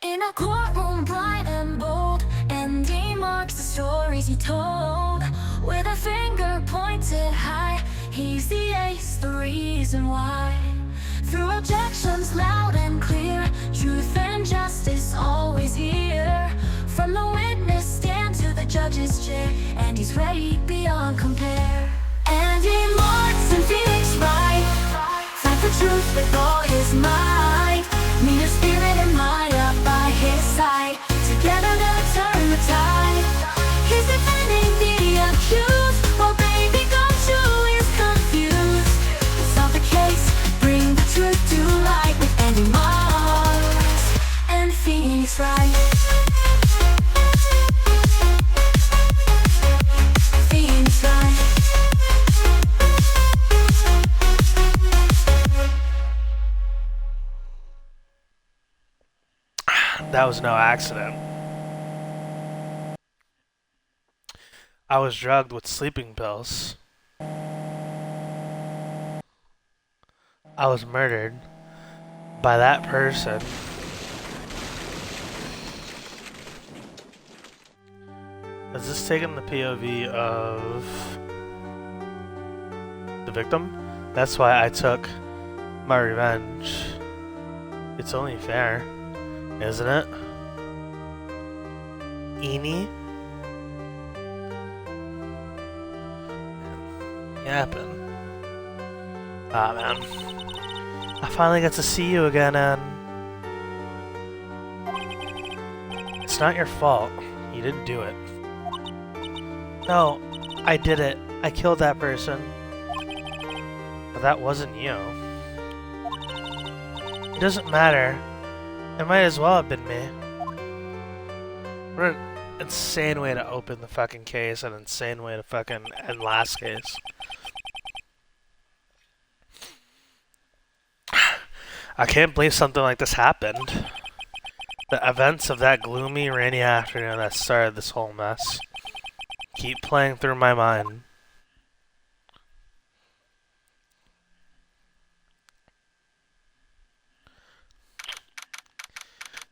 In a courtroom bright and bold, and he marks the stories he told. With a finger pointed high, he's the ace, the reason why. Through objections loud and clear, truth and justice always here. From the witness stand to the judge's chair, and he's ready beyond compare. And he marks in Phoenix Wright, fight for truth with all his might. Mean of spirit and mind up by his side, together they'll turn the tide. He's defending the accused, while baby Gumshoe is confused. Solve the case, bring the truth to light, with Andy Marks and Phoenix Wright. Phoenix Wright. That was no accident. I was drugged with sleeping pills. I was murdered by that person. Is this taking the POV of the victim? That's why I took my revenge. It's only fair, isn't it? Eenie? Yapping. Ah, man. I finally got to see you again, and it's not your fault. You didn't do it. No, I did it. I killed that person. But that wasn't you. It doesn't matter. It might as well have been me. What an insane way to open the fucking case, an insane way to fucking end last case. I can't believe something like this happened. The events of that gloomy, rainy afternoon that started this whole mess keep playing through my mind.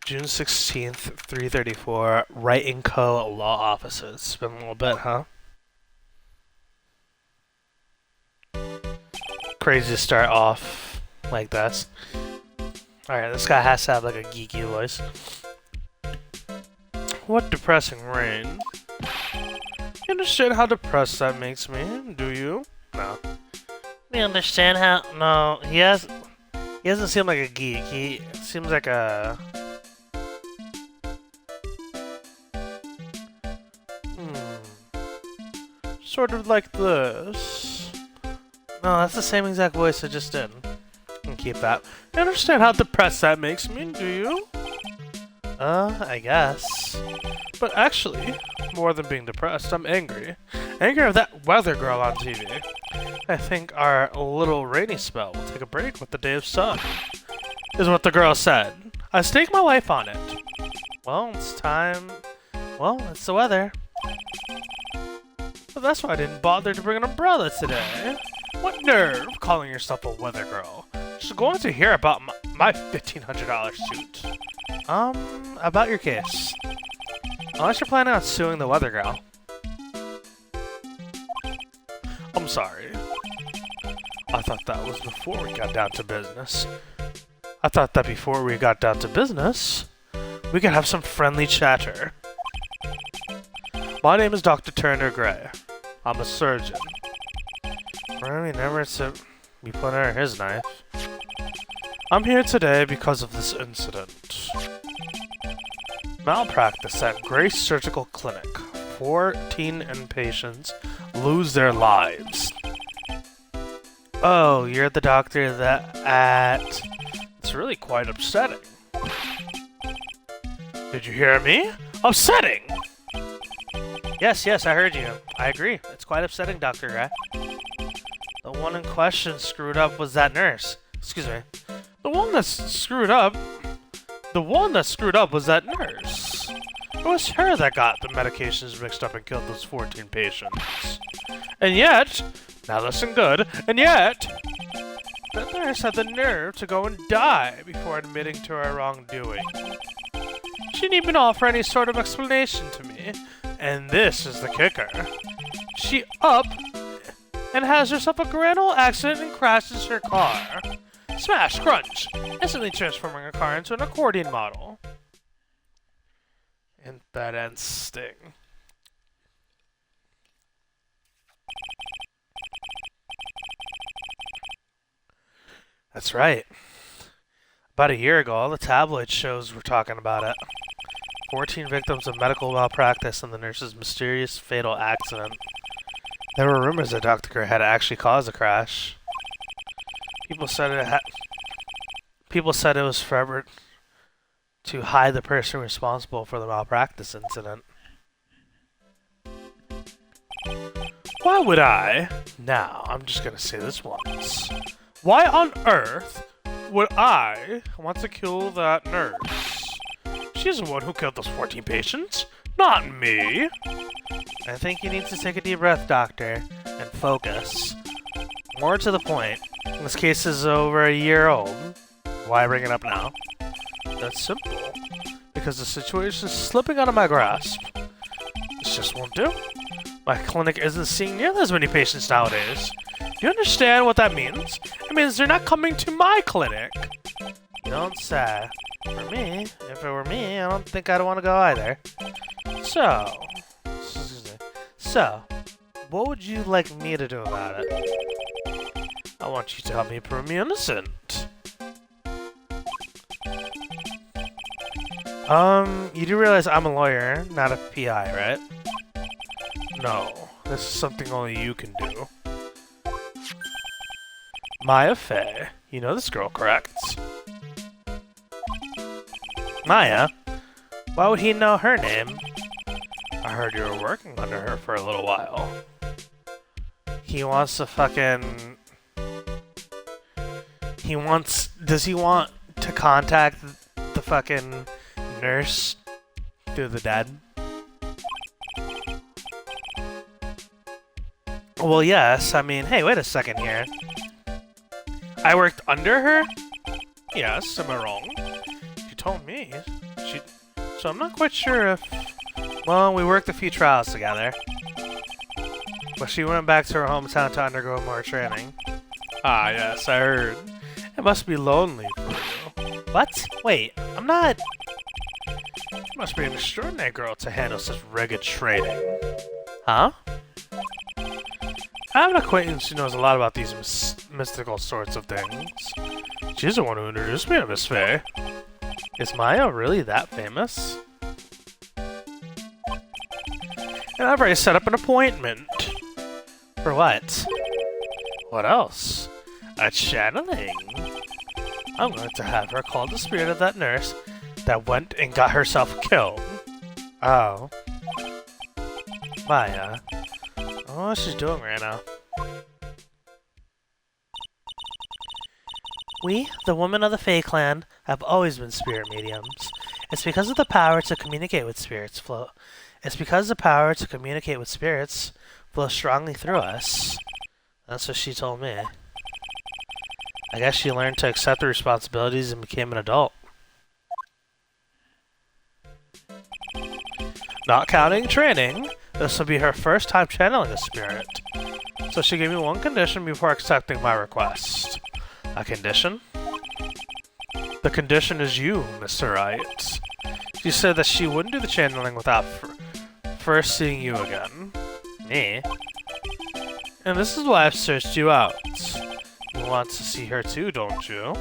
June 16th, 3:34, Wright & Co. Law Offices. It's been a little bit, huh? Crazy to start off like this. Alright, this guy has to have like a geeky voice. What depressing rain. You understand how depressed that makes me, do you? No. You understand how... No, he doesn't seem like a geek. He seems like a... Sort of like this. No, that's the same exact voice I just did. Can keep that. You understand how depressed that makes me, do you? I guess. But actually, more than being depressed, I'm angry. Angry of that weather girl on TV. I think our little rainy spell will take a break with the day of sun. Is what the girl said. I stake my life on it. Well, it's time. Well, it's the weather. But that's why I didn't bother to bring an umbrella today. What nerve, calling yourself a weather girl. Just going to hear about my $1,500 suit. About your case. Unless you're planning on suing the weather girl. I'm sorry. I thought that was before we got down to business. I thought that before we got down to business, we could have some friendly chatter. My name is Dr. Turner Gray. I'm a surgeon. Really never to be put under his knife. I'm here today because of this incident. Malpractice at Grace Surgical Clinic. 14 inpatients lose their lives. Oh, you're the doctor that It's really quite upsetting. Did you hear me? Upsetting! Yes, I heard you. I agree. It's quite upsetting, Dr. Gray. The one in question screwed up was that nurse. Excuse me. The one that screwed up was that nurse. It was her that got the medications mixed up and killed those 14 patients. And yet, now listen good, and yet, the nurse had the nerve to go and die before admitting to her wrongdoing. She didn't even offer any sort of explanation to me. And this is the kicker. She up and has herself a grand old accident and crashes her car. Smash, crunch, instantly transforming her car into an accordion model. And that ends Sting. That's right. About a year ago, all the tabloid shows were talking about it. 14 victims of medical malpractice and the nurse's mysterious fatal accident. There were rumors that Dr. Kerr had actually caused the crash. People said it was forever to hide the person responsible for the malpractice incident. Why would I? Now, I'm just gonna say this once. Why on earth would I want to kill that nurse? She's the one who killed those 14 patients, not me. I think you need to take a deep breath, Doctor, and focus. More to the point, this case is over a year old. Why bring it up now? That's simple. Because the situation is slipping out of my grasp. This just won't do. My clinic isn't seeing nearly as many patients nowadays. Do you understand what that means? It means they're not coming to my clinic. You don't say. For me, if it were me, I don't think I'd want to go either. So, what would you like me to do about it? I want you to help me prove me innocent. You do realize I'm a lawyer, not a PI, right? No, this is something only you can do. Maya Fey. You know this girl, correct? Maya? Why would he know her name? I heard you were working under her for a little while. He wants to fucking... Does he want to contact the fucking nurse through the dead? Well, yes. I mean, hey, wait a second here. I worked under her? Yes, am I wrong? She told me. So I'm not quite sure if... Well, we worked a few trials together. But she went back to her hometown to undergo more training. Ah, yes, I heard. It must be lonely for you. What? Wait, I'm not... You must be an extraordinary girl to handle such rigid training. Huh? I have an acquaintance who knows a lot about these mystical sorts of things. She's the one who introduced me to Miss Fey. Is Maya really that famous? And I've already set up an appointment. For what? What else? A channeling. I'm going to have her call the spirit of that nurse that went and got herself killed. Oh. Maya. I don't know what she's doing right now. We, the women of the Fae clan, have always been spirit mediums. It's because of the power to communicate with spirits flow. It's because the power to communicate with spirits flows strongly through us. That's what she told me. I guess she learned to accept the responsibilities and became an adult. Not counting training, this will be her first time channeling a spirit. So she gave me one condition before accepting my request. A condition? The condition is you, Mr. Wright. She said that she wouldn't do the channeling without first seeing you again. Me? And this is why I've searched you out. You want to see her too, don't you?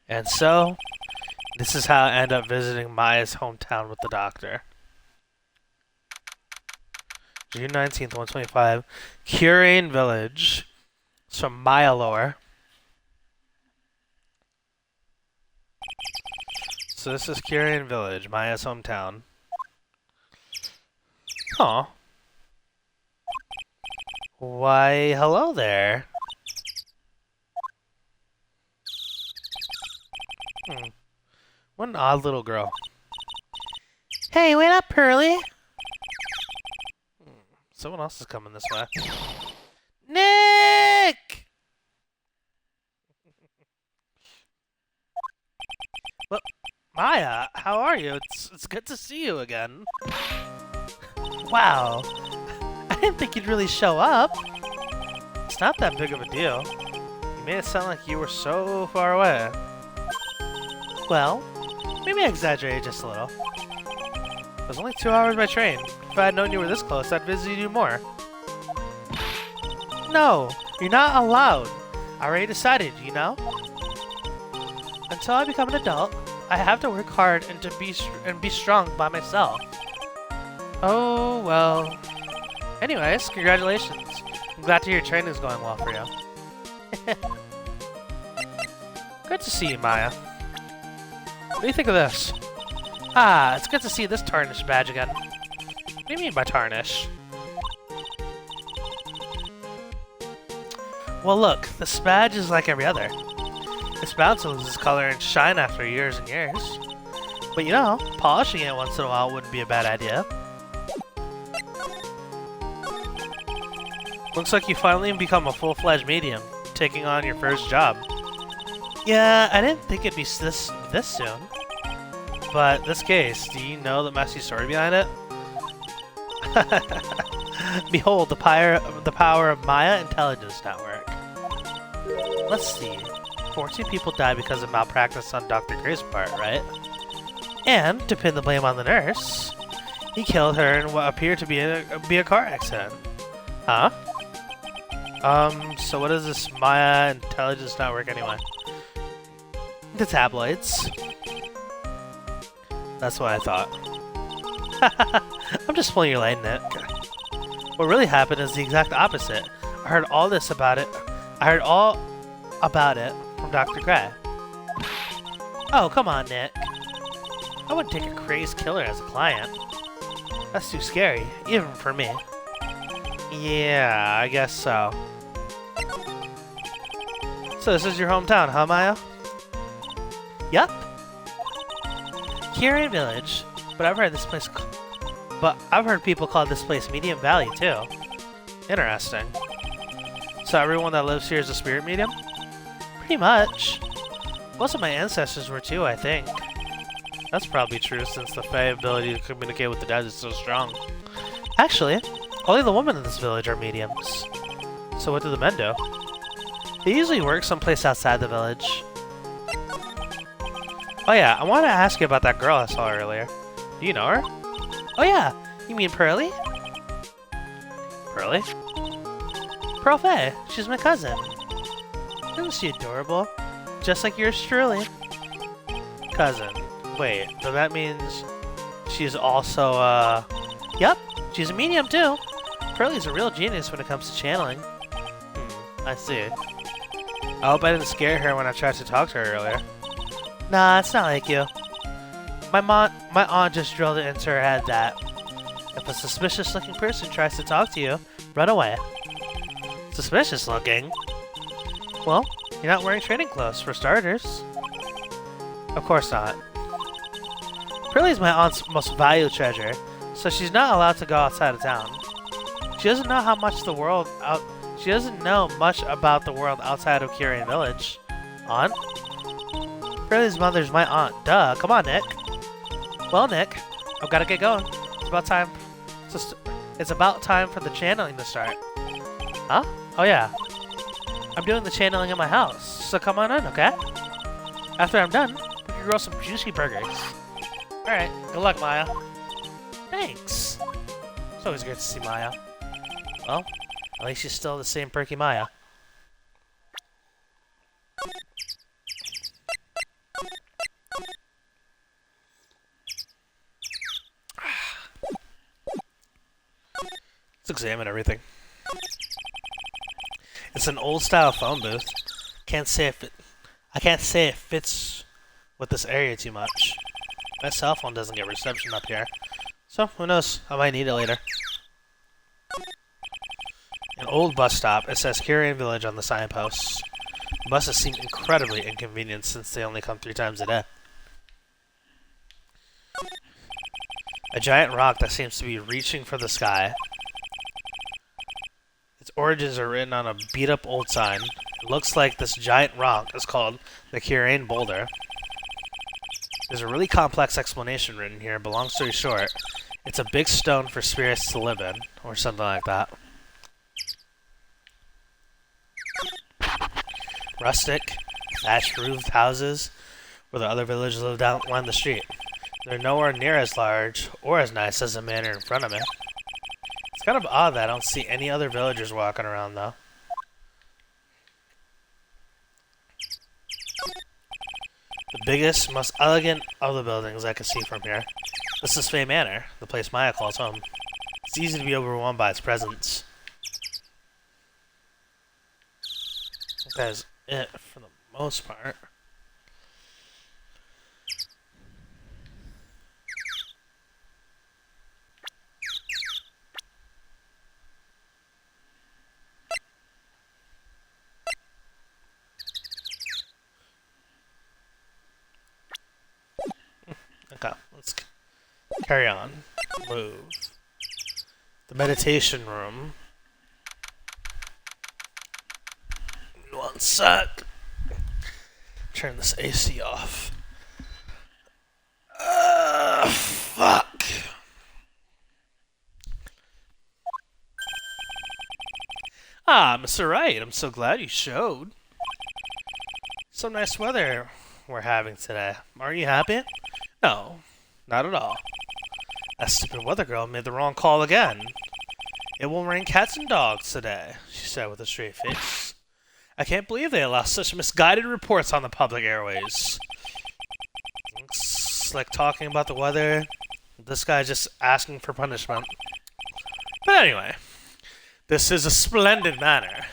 And so, this is how I end up visiting Maya's hometown with the doctor. June 19th, 125. Curain Village. It's from Maya lore. So this is Curain Village, Maya's hometown. Aw. Why, hello there. What an odd little girl. Hey, wait up, Pearly! Someone else is coming this way. Nick! Maya, how are you? It's good to see you again. Wow, I didn't think you'd really show up. It's not that big of a deal. You made it sound like you were so far away. Well, maybe I exaggerated just a little. It was only 2 hours by train. If I had known you were this close, I'd visit you more. No, you're not allowed. I already decided, you know? Until I become an adult, I have to work hard and be strong by myself. Oh, well. Anyways, congratulations. I'm glad to hear your training's going well for you. Good to see you, Maya. What do you think of this? Ah, it's good to see this tarnished badge again. What do you mean by tarnish? Well look, this badge is like every other. It's bound to lose its color and shine after years and years. But you know, polishing it once in a while wouldn't be a bad idea. Looks like you finally become a full-fledged medium, taking on your first job. Yeah, I didn't think it'd be this soon. But this case, do you know the messy story behind it? Behold, the power of Maya Intelligence Network. Let's see. 14 people died because of malpractice on Dr. Gray's part, right? And, to pin the blame on the nurse, he killed her in what appeared to be a car accident. Huh? So what is this Maya Intelligence Network anyway? The tabloids. That's what I thought. I'm just pulling your leg, Nick. What really happened is the exact opposite. I heard all about it from Dr. Gray. Oh, come on, Nick. I wouldn't take a crazed killer as a client. That's too scary, even for me. Yeah, I guess so. So this is your hometown, huh, Maya? Yup. Reunion Village, but I've heard people call this place Medium Valley too. Interesting. So everyone that lives here is a spirit medium? Pretty much. Most of my ancestors were too, I think. That's probably true since the Fae ability to communicate with the dead is so strong. Actually, only the women in this village are mediums. So what do the men do? They usually work someplace outside the village. Oh yeah, I wanted to ask you about that girl I saw earlier. Do you know her? Oh yeah, you mean Pearly? Pearly? Pearl Faye, she's my cousin. Isn't she adorable? Just like yours truly. Cousin. Wait, so that means she's also, Yep, she's a medium too. Pearly's a real genius when it comes to channeling. I see. I hope I didn't scare her when I tried to talk to her earlier. Nah, it's not like you. My aunt just drilled it into her head that if a suspicious-looking person tries to talk to you, run away. Suspicious looking? Well, you're not wearing training clothes, for starters. Of course not. Pearly's my aunt's most valued treasure, so she's not allowed to go outside of town. She doesn't know She doesn't know much about the world outside of Reunion Village. Aunt? Pearly's mother's my aunt. Duh. Come on, Nick. Well, Nick, I've got to get going. It's about time for the channeling to start. Huh? Oh yeah. I'm doing the channeling in my house, so come on in, okay? After I'm done, we can grow some juicy burgers. Alright, good luck, Maya. Thanks. It's always good to see Maya. Well, at least she's still the same perky Maya. Let's examine everything. It's an old-style phone booth. I can't say it fits with this area too much. My cell phone doesn't get reception up here, so who knows? I might need it later. An old bus stop. It says Reunion Village on the signposts. Buses seem incredibly inconvenient since they only come 3 times a day. A giant rock that seems to be reaching for the sky. Its origins are written on a beat-up old sign. It looks like this giant rock is called the Reunion Boulder. There's a really complex explanation written here, but long story short, it's a big stone for spirits to live in, or something like that. Rustic, thatched-roofed houses where the other villagers live down the street. They're nowhere near as large or as nice as the manor in front of me. It's kind of odd that I don't see any other villagers walking around, though. The biggest, most elegant of the buildings I can see from here. This is Fae Manor, the place Maya calls home. It's easy to be overwhelmed by its presence. That is it for the most part. Okay, let's carry on. Move. The meditation room. One sec. Turn this AC off. Fuck. Ah, Mr. Wright, I'm so glad you showed. So nice weather we're having today. Are you happy? No, not at all. That stupid weather girl made the wrong call again. It will rain cats and dogs today, she said with a straight face. I can't believe they allow such misguided reports on the public airways. It's like talking about the weather. This guy's just asking for punishment. But anyway, this is a splendid manor.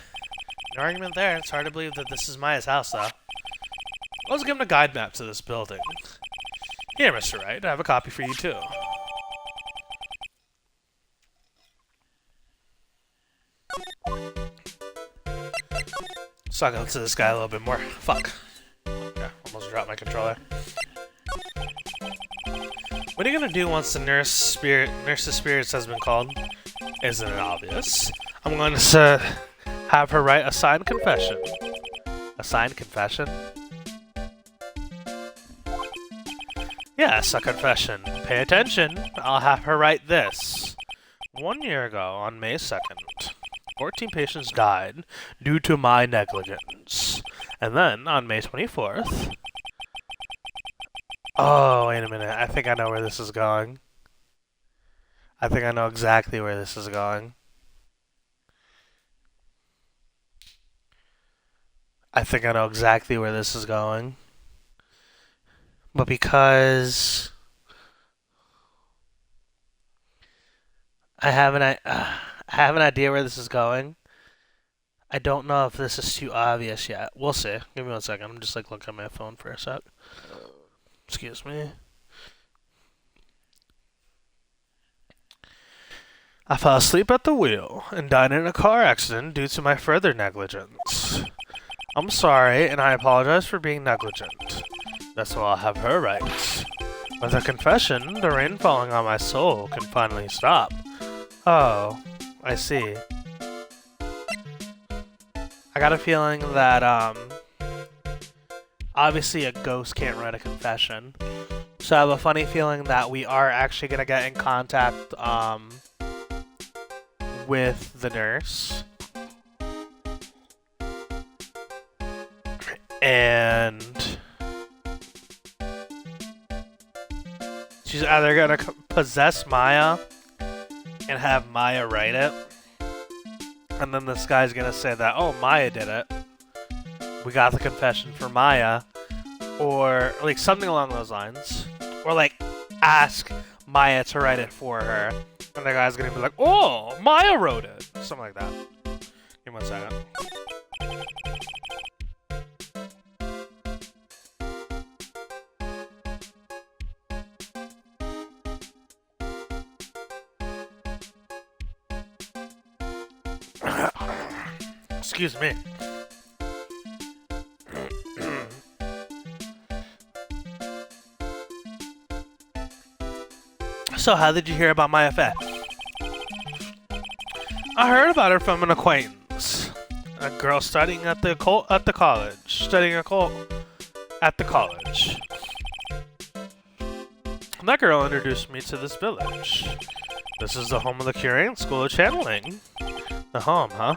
No argument there. It's hard to believe that this is Maya's house, though. Let's give him a guide map to this building. Here, Mr. Wright, I have a copy for you, too. So I can listen to this guy a little bit more. Fuck. Yeah, almost dropped my controller. What are you gonna do once the nurse's spirits has been called? Isn't it obvious? I'm going to have her write a signed confession. A signed confession? Yes, a confession. Pay attention. I'll have her write this. 1 year ago, on May 2nd, 14 patients died due to my negligence. And then, on May 24th... Oh, wait a minute. I think I know where this is going. I think I know exactly where this is going. I think I know exactly where this is going. But because... I have an idea where this is going. I don't know if this is too obvious yet. We'll see. Give me 1 second. I'm just like looking at my phone for a sec. Excuse me. I fell asleep at the wheel and died in a car accident due to my further negligence. I'm sorry, and I apologize for being negligent. That's what I'll have her write. With a confession, the rain falling on my soul can finally stop. Oh, I see. I got a feeling that, obviously a ghost can't write a confession. So I have a funny feeling that we are actually gonna get in contact, with the nurse. And she's either gonna possess Maya and have Maya write it. And then this guy's gonna say that, oh, Maya did it. We got the confession for Maya. Or, like, something along those lines. Or, like, ask Maya to write it for her. And the guy's gonna be like, oh, Maya wrote it. Something like that. Give me 1 second. Excuse me. So, how did you hear about my affair? I heard about her from an acquaintance. A girl studying at the college. Studying occult at the college. That girl introduced me to this village. This is the home of the Curating School of Channeling. The home, huh?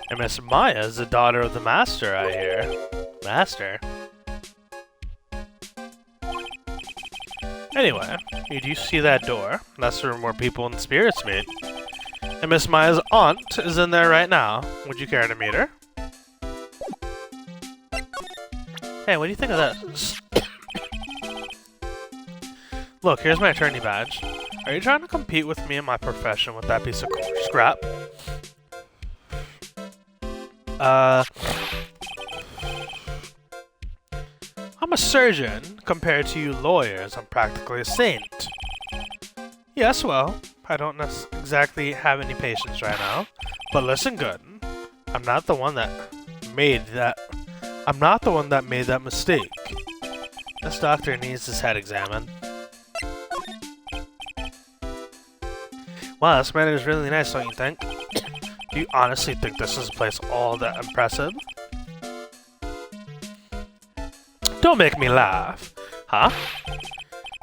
And Miss Maya is the daughter of the master, I hear. Master? Anyway, you do see that door. That's the room where people and spirits meet. And Miss Maya's aunt is in there right now. Would you care to meet her? Hey, what do you think of this? Look, here's my attorney badge. Are you trying to compete with me in my profession with that piece of scrap? I'm a surgeon. Compared to you lawyers, I'm practically a saint. Yes, well, I don't exactly have any patience right now. But listen good. I'm not the one that made that mistake. This doctor needs his head examined. Wow, this man is really nice, don't you think? Do you honestly think this is a place all that impressive? Don't make me laugh. Huh?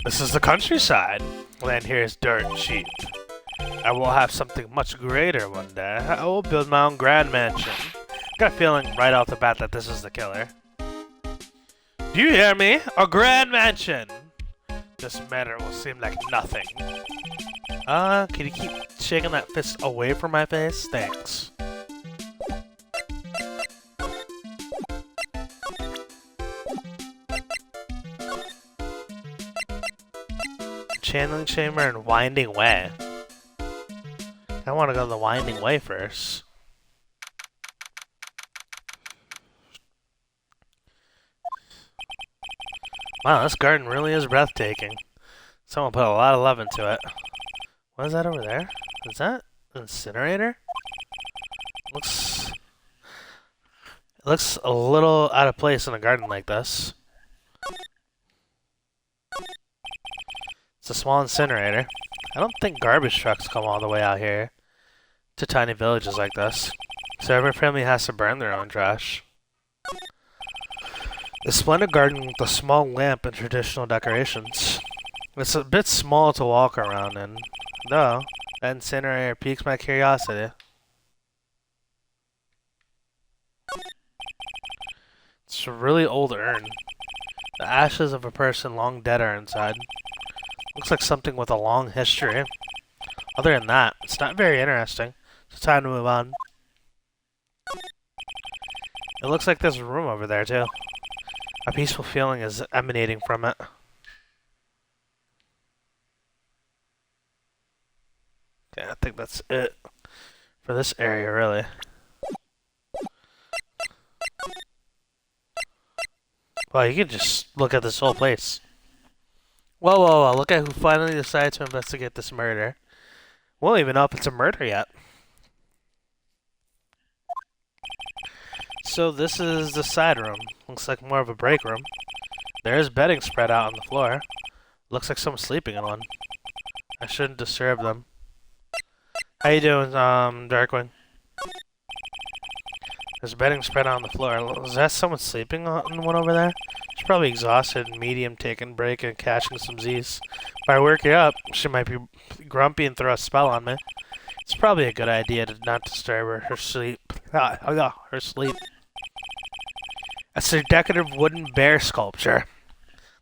This is the countryside. Land here is dirt cheap. I will have something much greater one day. I will build my own grand mansion. Got a feeling right off the bat that this is the killer. Do you hear me? A grand mansion! This matter will seem like nothing. Can you keep shaking that fist away from my face? Thanks. Channeling chamber and winding way. I want to go the winding way first. Wow, this garden really is breathtaking. Someone put a lot of love into it. What is that over there? Is that an incinerator? It looks a little out of place in a garden like this. It's a small incinerator. I don't think garbage trucks come all the way out here to tiny villages like this. So every family has to burn their own trash. The splendid garden with a small lamp and traditional decorations. It's a bit small to walk around in, though that incinerator piques my curiosity. It's a really old urn. The ashes of a person long dead are inside. Looks like something with a long history. Other than that, it's not very interesting. It's time to move on. It looks like there's a room over there, too. A peaceful feeling is emanating from it. Okay, I think that's it for this area, really. Well, you can just look at this whole place. Whoa, whoa, whoa, look at who finally decided to investigate this murder. We don't even know if it's a murder yet. So this is the side room. Looks like more of a break room. There is bedding spread out on the floor. Looks like someone's sleeping in one. I shouldn't disturb them. How you doing, Darkwing? There's bedding spread out on the floor. Is that someone sleeping on one over there? She's probably exhausted, medium, taking a break and catching some Z's. If I work her up, she might be grumpy and throw a spell on me. It's probably a good idea to not disturb her sleep. Her sleep. It's a decorative wooden bear sculpture.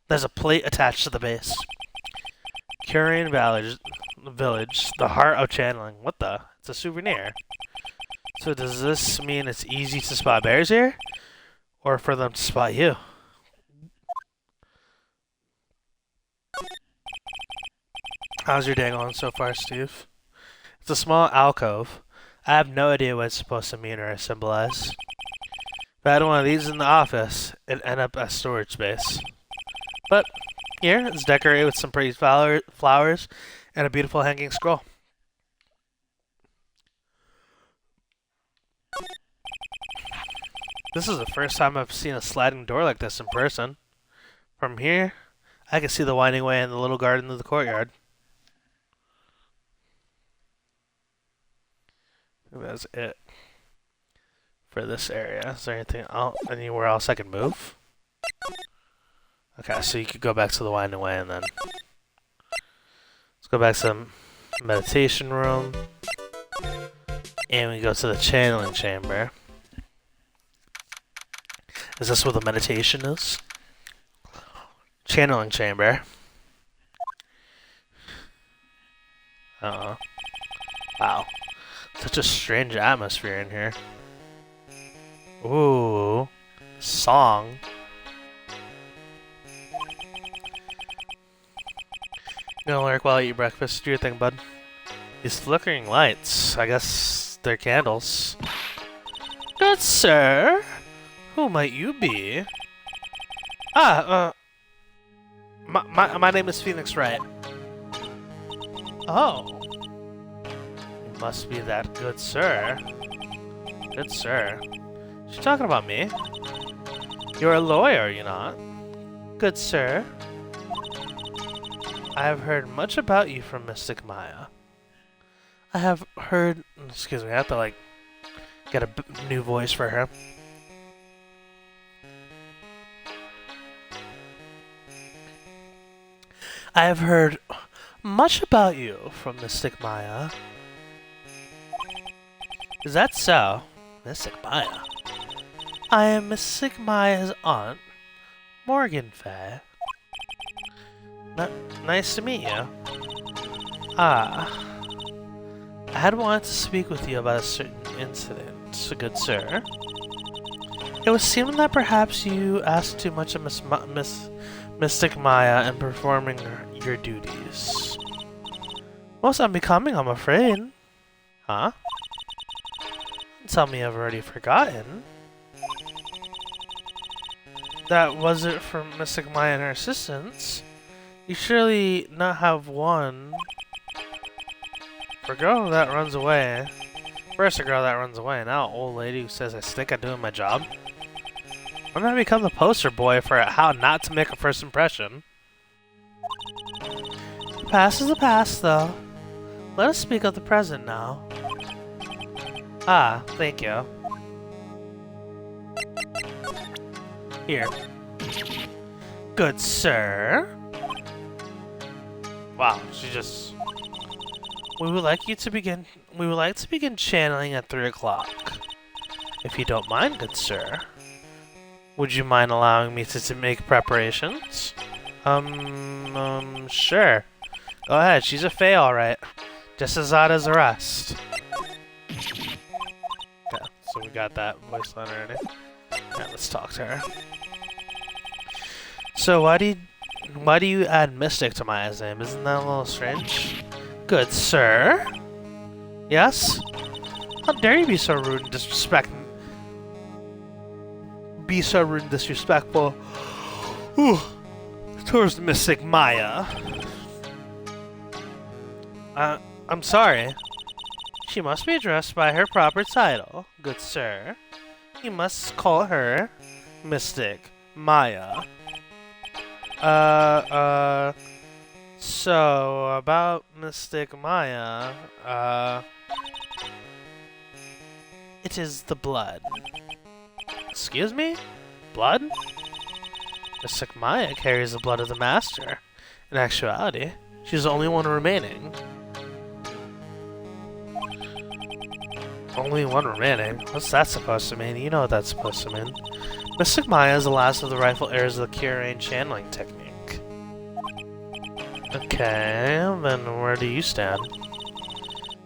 There's a plate attached to the base. Curian Village, the heart of channeling. What the? It's a souvenir. So does this mean it's easy to spot bears here? Or for them to spot you? How's your day going so far, Steve? It's a small alcove. I have no idea what it's supposed to mean or symbolize. If I had one of these in the office, it'd end up as storage space. But here, it's decorated with some pretty flowers and a beautiful hanging scroll. This is the first time I've seen a sliding door like this in person. From here, I can see the winding way and the little garden of the courtyard. That's it for this area. Is there anything else, anywhere else I can move? Okay, so you could go back to the winding way and then Let's go back to the meditation room. And we go to the channeling chamber. Is this where the meditation is? Channeling chamber. Wow. Such a strange atmosphere in here. Ooh. Song. You gonna lurk while I eat breakfast? Do your thing, bud. These flickering lights. I guess they're candles. Good sir. Who might you be? My name is Phoenix Wright. Oh. You must be that good sir. Good sir. She's talking about me. You're a lawyer, are you not? Good sir. I have heard much about you from Mystic Maya. I have heard... Excuse me, I have to, like, get a new voice for her. I have heard much about you from Mystic Maya. Is that so? Mystic Maya? I am Mystic Maya's aunt, Morgan Faye. Nice to meet you. I had wanted to speak with you about a certain incident, good sir. It was seeming that perhaps you asked too much of Mystic Maya in performing your duties. Most unbecoming, I'm afraid. Huh? Don't tell me I've already forgotten. That wasn't from Mystic Maya and her assistants. You surely not have one. For a girl that runs away. First a girl that runs away, now an old lady who says I stink at doing my job. I'm gonna become the poster boy for how not to make a first impression. The past is the past, though. Let us speak of the present now. Ah, thank you. Here. Good sir. Wow, she just... We would like to begin channeling at 3 o'clock. If you don't mind, good sir. Would you mind allowing me to make preparations? Sure. Go ahead, she's a fae, alright. Just as odd as the rest. Okay, so we got that voice line already. Alright, let's talk to her. So why do you add Mystic to Maya's name? Isn't that a little strange? Good sir? Yes? How dare you be so rude and disrespectful? Towards Mystic Maya. I'm sorry. She must be addressed by her proper title, good sir. You must call her Mystic Maya. So, about Mystic Maya, it is the blood. Excuse me? Blood? Mystic Maya carries the blood of the Master. In actuality, she's the only one remaining. Only one remaining? What's that supposed to mean? You know what that's supposed to mean. Mystic Maya is the last of the rightful heirs of the Curain channeling technique. Okay, then where do you stand?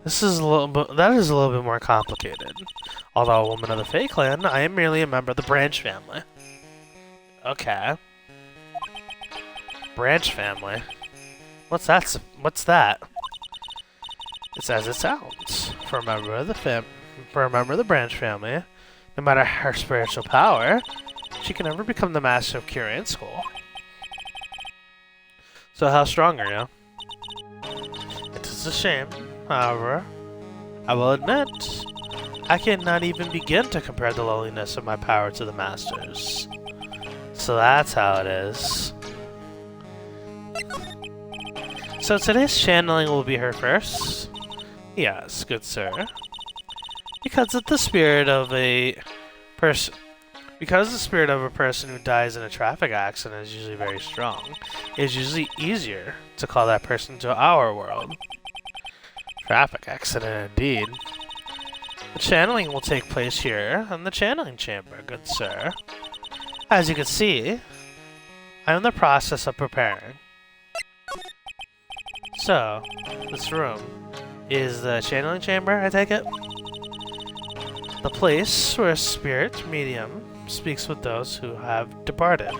That is a little bit more complicated. Although a woman of the Fae clan, I am merely a member of the branch family. Okay. Branch family? What's that? What's that? It's as it sounds. For a member of the branch family, no matter her spiritual power, she can never become the master of Curain school. So how strong are you? It is a shame, however. I will admit, I cannot even begin to compare the lowliness of my power to the Master's. So that's how it is. So today's channeling will be her first? Yes, good sir. Because of the spirit of a person, Because the spirit of a person who dies in a traffic accident is usually very strong, it is usually easier to call that person to our world. Traffic accident indeed. The channeling will take place here in the channeling chamber, good sir. As you can see, I am in the process of preparing. So, this room is the channeling chamber, I take it? The place where a spirit medium speaks with those who have departed.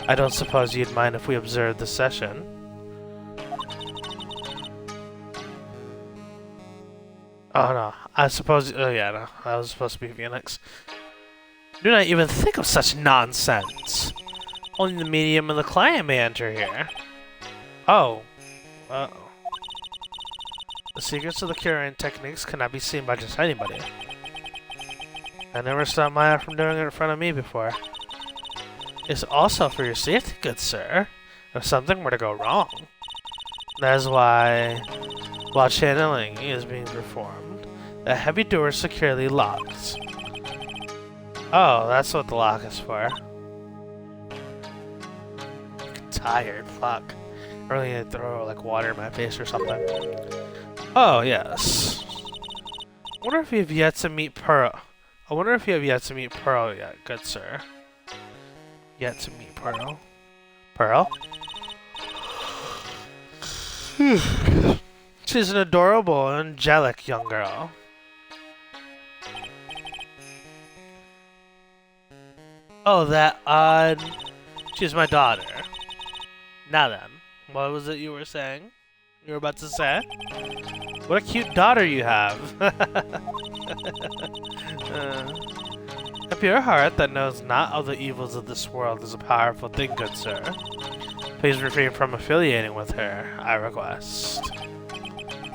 I don't suppose you'd mind if we observed the session. Oh no, I suppose. Oh yeah, no, I was supposed to be Phoenix. Do not even think of such nonsense. Only the medium and the client may enter here. Oh. Uh-oh. The secrets of the curing techniques cannot be seen by just anybody. I never stopped Maya from doing it in front of me before. It's also for your safety, good sir, if something were to go wrong. That is why, while channeling is being performed, the heavy door is securely locked. Oh, that's what the lock is for. I'm tired, fuck. I really need to throw like water in my face or something. Oh, yes. I wonder if you have yet to meet Pearl. I wonder if you have yet to meet Pearl yet, good sir. Yet to meet Pearl. Pearl? She's an adorable, angelic young girl. Oh, that odd. She's my daughter. Now then, what was it you were saying? You were about to say? What a cute daughter you have. A pure heart that knows not of the evils of this world is a powerful thing, good sir. Please refrain from affiliating with her, I request.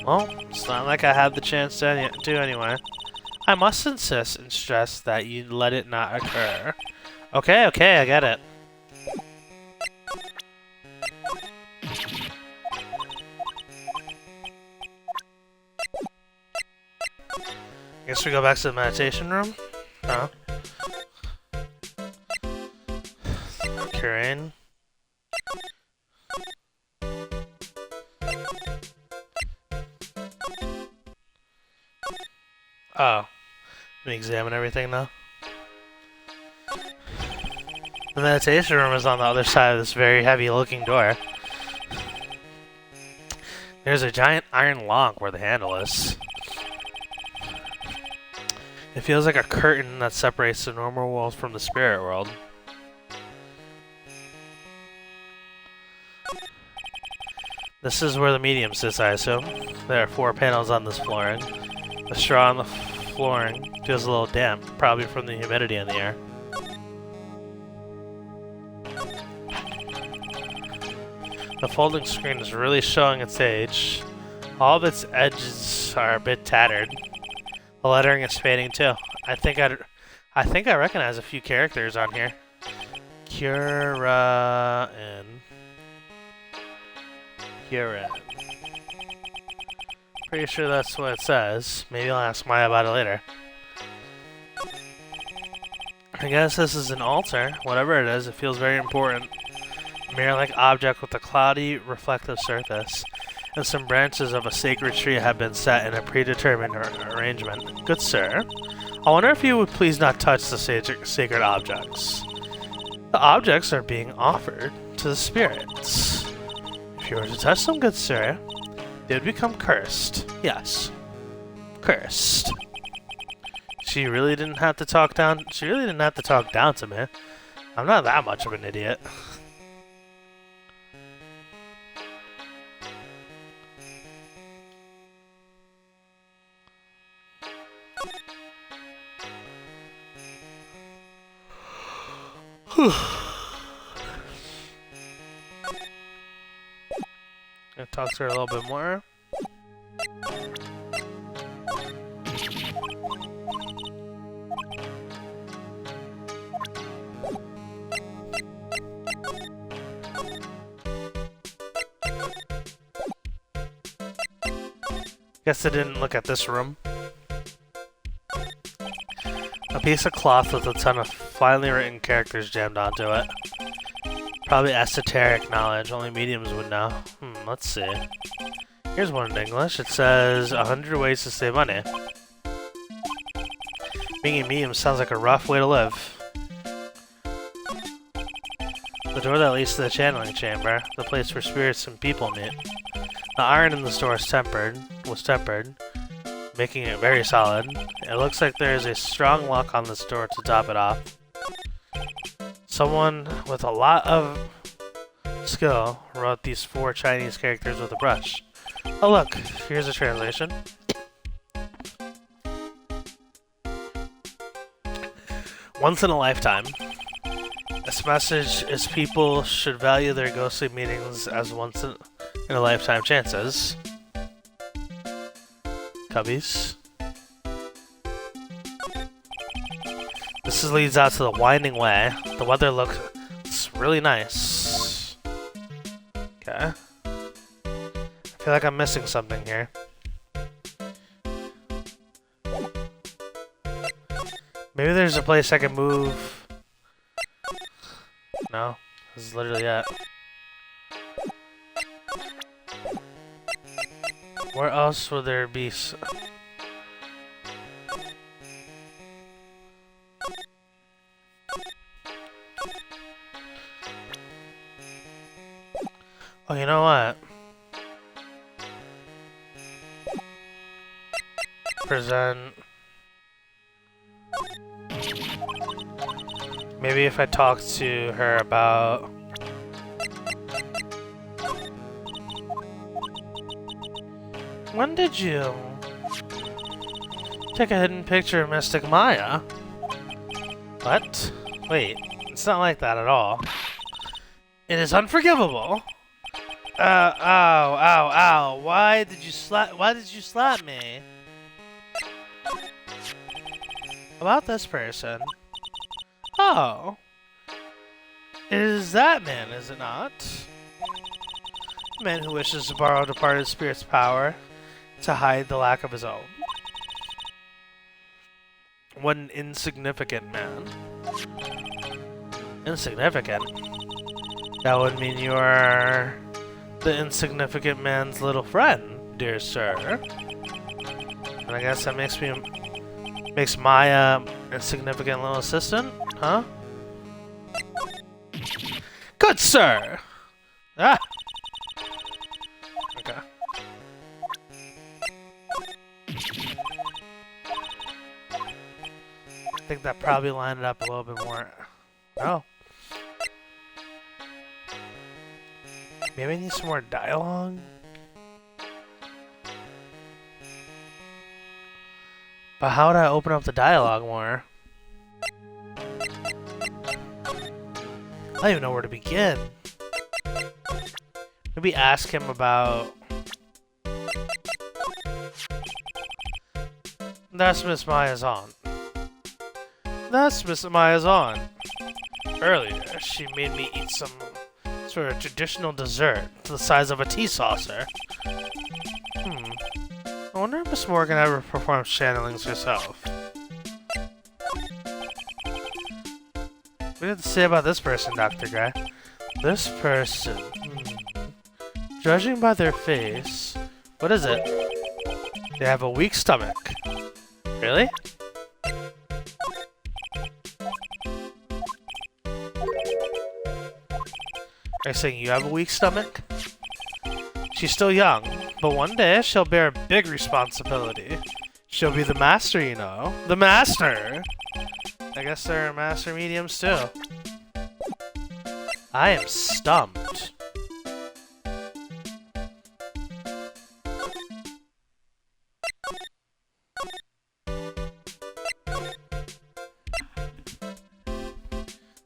Well, it's not like I had the chance to anyway. I must insist and stress that you let it not occur. Okay, okay, I get it. Guess we go back to the meditation room? Huh? Karen. Oh. Let me examine everything now. The meditation room is on the other side of this very heavy looking door. There's a giant iron log where the handle is. It feels like a curtain that separates the normal world from the spirit world. This is where the medium sits, I assume. There are 4 panels on this flooring. The straw on the flooring feels a little damp, probably from the humidity in the air. The folding screen is really showing its age. All of its edges are a bit tattered. The lettering is fading too. I think I recognize a few characters on here. Kira and Kira. Pretty sure that's what it says. Maybe I'll ask Maya about it later. I guess this is an altar. Whatever it is, it feels very important. A mirror-like object with a cloudy, reflective surface. And some branches of a sacred tree have been set in a predetermined arrangement. Good sir, I wonder if you would please not touch the sacred objects. The objects are being offered to the spirits. If you were to touch them, good sir, they would become cursed. Yes, cursed. She really didn't have to talk down. She really didn't have to talk down to me. I'm not that much of an idiot. Gonna talk to her a little bit more. Guess I didn't look at this room. A piece of cloth with a ton of finely written characters jammed onto it. Probably esoteric knowledge, only mediums would know. Let's see. Here's one in English. It says 100 ways to save money. Being a medium sounds like a rough way to live. The door that leads to the channeling chamber, the place where spirits and people meet. The iron in the store was tempered, making it very solid. It looks like there is a strong lock on this door to top it off. Someone with a lot of skill wrote these 4 Chinese characters with a brush. Oh look, here's a translation. Once in a lifetime. This message is people should value their ghostly meetings as once in a lifetime chances. Cubbies. This leads out to the winding way. The weather looks really nice. Okay. I feel like I'm missing something here. Maybe there's a place I can move. No, this is literally it. Where else would there be? Oh, you know what? Present. Maybe if I talk to her about... When did you take a hidden picture of Mystic Maya? What? Wait, it's not like that at all. It is unforgivable. Ow. Why did you slap me? About this person. Oh. It is that man, is it not? A man who wishes to borrow departed spirit's power to hide the lack of his own. What an insignificant man. Insignificant? That would mean you are the insignificant man's little friend, dear sir. And I guess that makes Maya insignificant little assistant, huh? Good sir! Ah! Okay. I think that probably lined it up a little bit more. No. Maybe I need some more dialogue? But how would I open up the dialogue more? I don't even know where to begin. Maybe ask him about... That's Miss Maya's aunt. That's Miss Maya's aunt. Earlier, she made me eat some sort of traditional dessert the size of a tea saucer. I wonder if Miss Morgan ever performs channelings herself. What do you have to say about this person, Dr. Guy? This person... Judging by their face... What is it? They have a weak stomach. Really? Are you saying you have a weak stomach? She's still young, but one day she'll bear a big responsibility. She'll be the master, you know. The master! I guess there are master mediums too. I am stumped.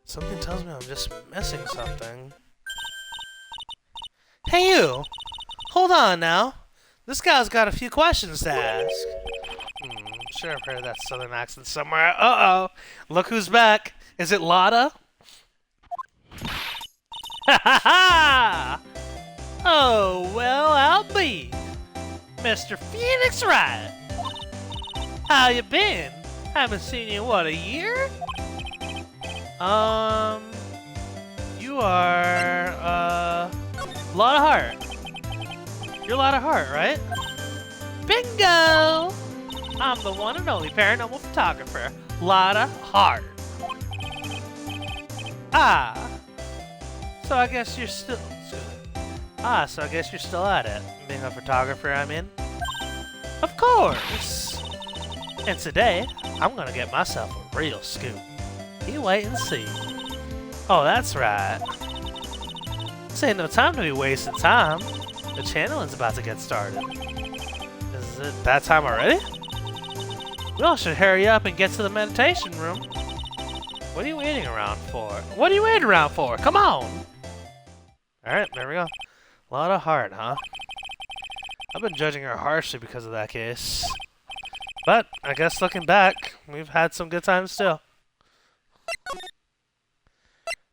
Something tells me I'm just missing something. Hey you! Hold on now. This guy's got a few questions to ask. Sure I've heard that southern accent somewhere. Uh-oh! Look who's back! Is it Lotta? Ha ha ha! Oh, well, I'll be. Mr. Phoenix Wright! How you been? Haven't seen you in, what, a year? You are, lot of heart. You're a lot of heart, right? Bingo! I'm the one and only paranormal photographer, Lotta Heart. So I guess you're still... so I guess you're still at it. Being a photographer, I mean. Of course! And today, I'm gonna get myself a real scoop. You wait and see. Oh, that's right. This ain't no time to be wasting time. The channeling's about to get started. Is it that time already? We all should hurry up and get to the meditation room. What are you waiting around for? What are you waiting around for? Come on! Alright, there we go. A lot of heart, huh? I've been judging her harshly because of that case. But, I guess looking back, we've had some good times still.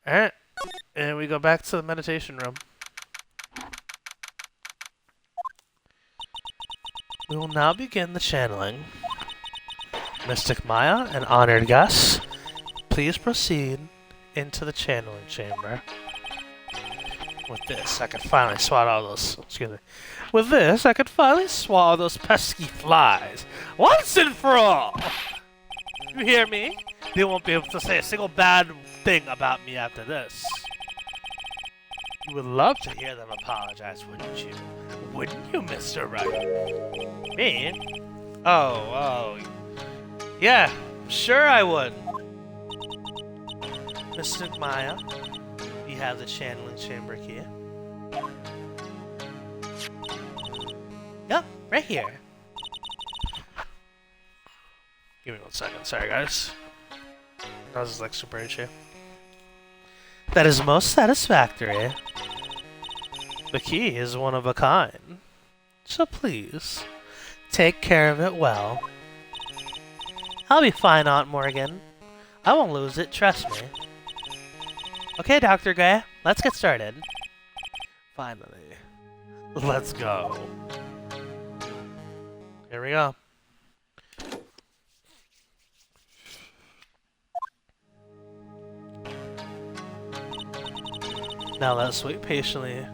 Alright, and we go back to the meditation room. We will now begin the channeling. Mystic Maya and honored guests, please proceed into the channeling chamber. With this, I can finally swat all those... Excuse me. With this, I can finally swallow those pesky flies. Once and for all! You hear me? They won't be able to say a single bad thing about me after this. You would love to hear them apologize, wouldn't you? Wouldn't you, Mr. Wright? Me? Oh. Yeah, sure I would. Mystic Maya, you have the channeling chamber key. Yep, right here. Give me 1 second, sorry guys. That was like super itchy. That is most satisfactory. The key is one of a kind. So please, take care of it well. I'll be fine, Aunt Morgan. I won't lose it, trust me. Okay, Dr. Gray, let's get started. Finally. Let's go. Here we go. Now let's wait patiently.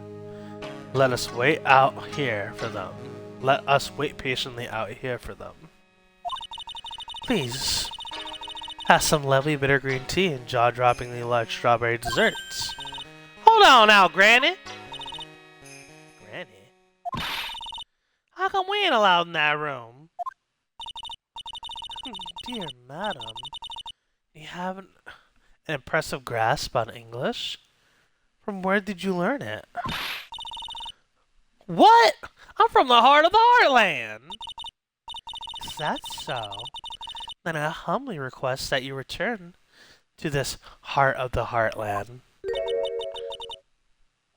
Let us wait out here for them. Let us wait patiently out here for them. Please, have some lovely bitter green tea and jaw-droppingly large strawberry desserts. Hold on now, Granny! Granny? How come we ain't allowed in that room? Dear madam, you have an impressive grasp on English? From where did you learn it? What? I'm from the heart of the Heartland! Is that so? Then I humbly request that you return to this heart of the Heartland.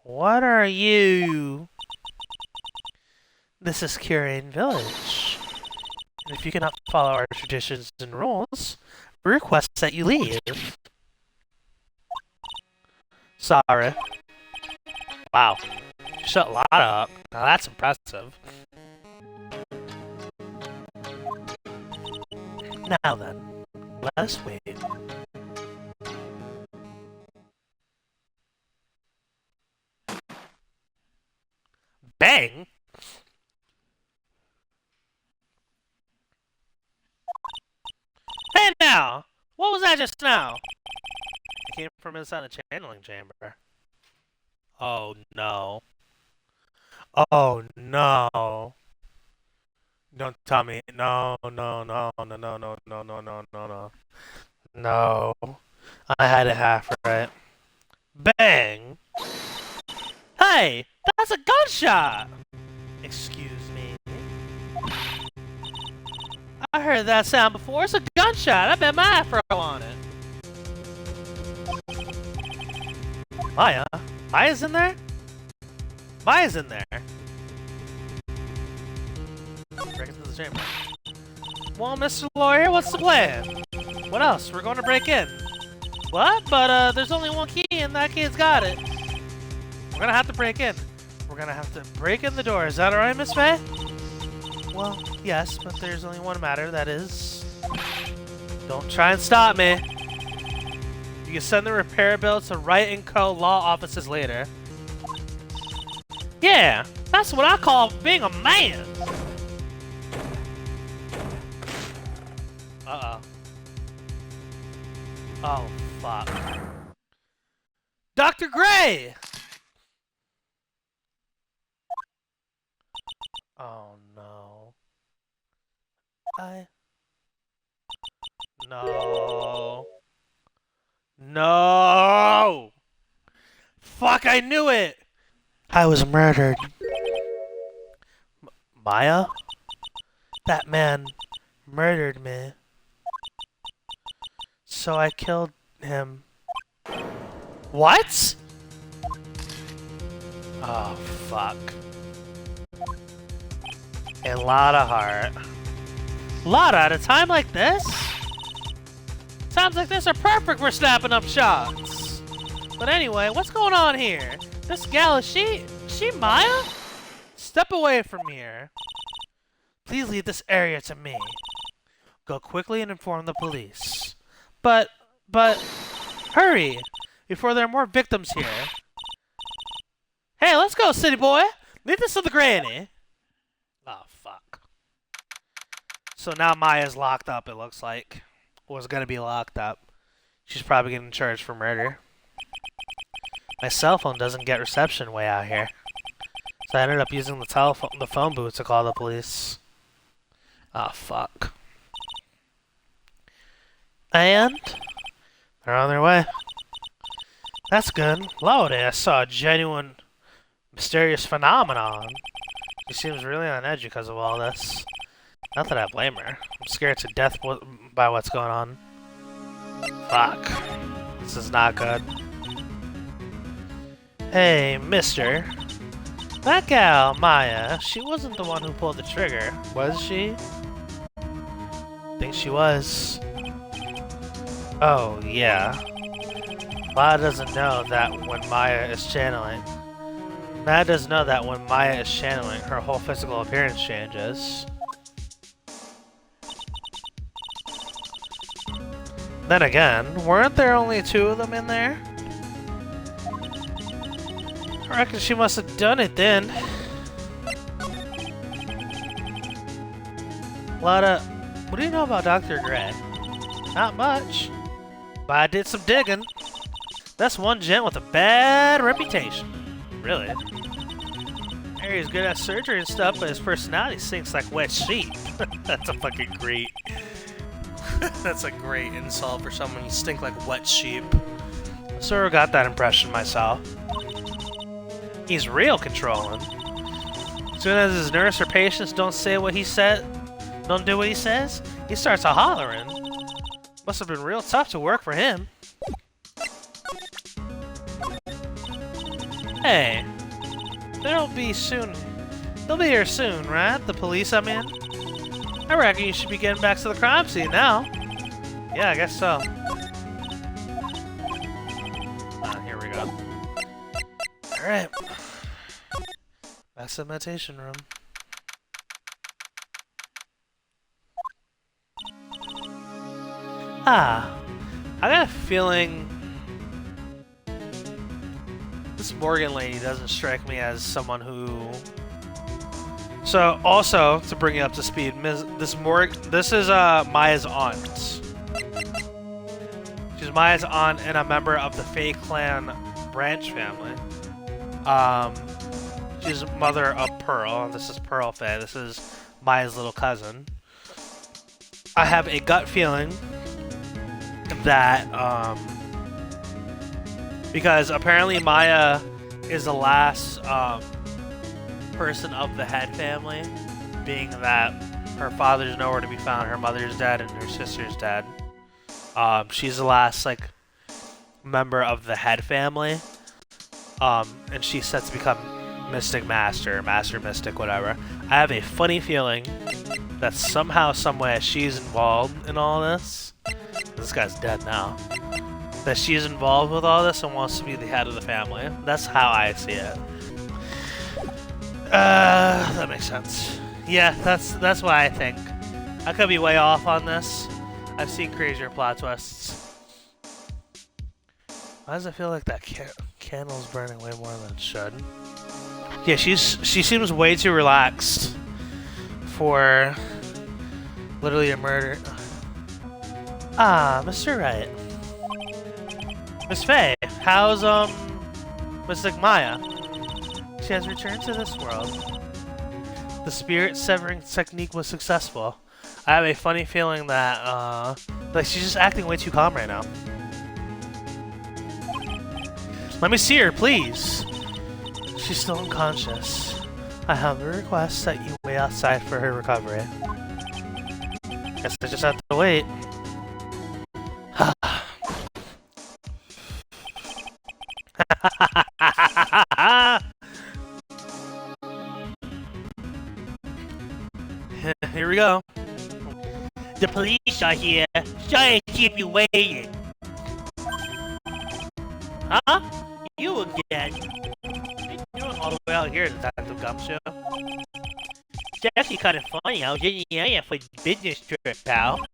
What are you? This is Curian Village. And if you cannot follow our traditions and rules, we request that you leave. Sorry. Wow. Shut Lotta up. Now that's impressive. Now then, let us wait. Bang! Hey now! What was that just now? It came from inside the channeling chamber. Oh no. Oh no. Don't tell me. No. No. I had it half right. Bang! Hey! That's a gunshot! Excuse me. I heard that sound before. It's a gunshot. I bet my afro on it. Maya? Maya's in there? Maya's in there. Break into the chamber. Well, Mr. Lawyer, what's the plan? What else? We're going to break in. What? But, there's only one key and that kid's got it. We're gonna have to break in. We're gonna have to break in the door. Is that alright, Miss Faye? Well, yes, but there's only one matter, that is... Don't try and stop me. You can send the repair bill to Wright and Co. law offices later. Yeah, that's what I call being a man. Uh-oh. Oh, fuck. Dr. Gray! Oh, no. No. No! Fuck, I knew it! I was murdered. Maya? That man murdered me. So I killed him. What? Oh, fuck. A lot of heart. Lotta, at a time like this? Times like this are perfect for snapping up shots. But anyway, what's going on here? This gal, is she Maya? Step away from here. Please leave this area to me. Go quickly and inform the police. But, hurry, before there are more victims here. Hey, let's go, city boy. Leave this to the granny. Oh, fuck. So now Maya's locked up, it looks like. Was gonna be locked up. She's probably getting charged for murder. My cell phone doesn't get reception way out here. So I ended up using the phone booth to call the police. Oh, fuck. And they're on their way. That's good. Lord, I saw a genuine mysterious phenomenon. She seems really on edge because of all this. Not that I blame her. I'm scared to death by what's going on. Fuck. This is not good. Hey, mister. That gal, Maya, she wasn't the one who pulled the trigger, was she? Think she was. Oh, yeah. Maya doesn't know that when Maya is channeling. Maya doesn't know that when Maya is channeling, her whole physical appearance changes. Then again, weren't there only two of them in there? I reckon she must have done it then. Lotta, what do you know about Dr. Gray? Not much. But I did some digging. That's one gent with a bad reputation. Really. Harry's good at surgery and stuff, but his personality stinks like wet sheep. That's a fucking great... That's a great insult for someone who stink like wet sheep. I sort of got that impression myself. He's real controlling. As soon as his nurse or patients don't say what he said, don't do what he says, he starts a hollering. Must have been real tough to work for him. Hey, they'll be here soon, right? The police, I mean. I reckon you should be getting back to the crime scene now. Yeah, I guess so. Here we go. Alright. Back to the meditation room. I got a feeling this Morgan lady doesn't strike me as someone who... So, also, to bring you up to speed, this is Maya's aunt. She's Maya's aunt and a member of the Fae Clan branch family. She's mother of Pearl. This is Pearl Fae. This is Maya's little cousin. I have a gut feeling that, because apparently Maya is the last, person of the head family, being that her father's nowhere to be found, her mother's dead, and her sister's dead. She's the last, like, member of the head family, and she's set to become Mystic Master, Master Mystic, whatever. I have a funny feeling that somehow, someway, she's involved in all this. This guy's dead now. That she's involved with all this and wants to be the head of the family. That's how I see it. That makes sense. Yeah, that's what I think. I could be way off on this. I've seen crazier plot twists. Why does it feel like that candle's burning way more than it should? Yeah, she seems way too relaxed for literally a murder. Ah, Mr. Wright. Miss Faye, how's Miss Maya? She has returned to this world. The spirit severing technique was successful. I have a funny feeling that like she's just acting way too calm right now. Let me see her, please. She's still unconscious. I humbly request that you wait outside for her recovery. Guess I just have to wait. Here we go. The police are here. Sorry to keep you waiting. Huh? You again? You're doing all the way out here, Detective Gumshoe. It's actually kind of funny. I was in the area for the business trip, pal.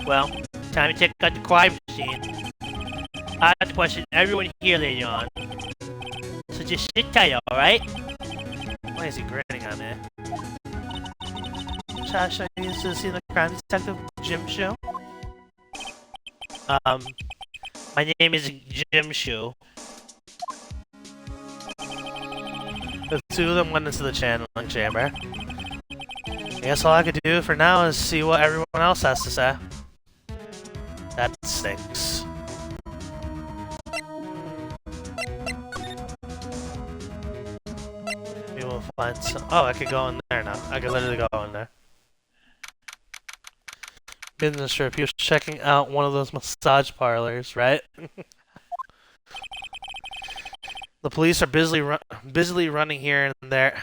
Well, time to check out the crime scene. I have to question everyone here later on. So just sit tight, alright? Why is he grinning at me? Should I use to see the crime detective Jim show? My name is Jim Shoe. The two of them went into the channeling chamber. I guess all I could do for now is see what everyone else has to say. That stinks. Maybe we'll find some. Oh, I could go in there now. I could literally go in there. Business trip. He was checking out one of those massage parlors, right? The police are busily running here and there,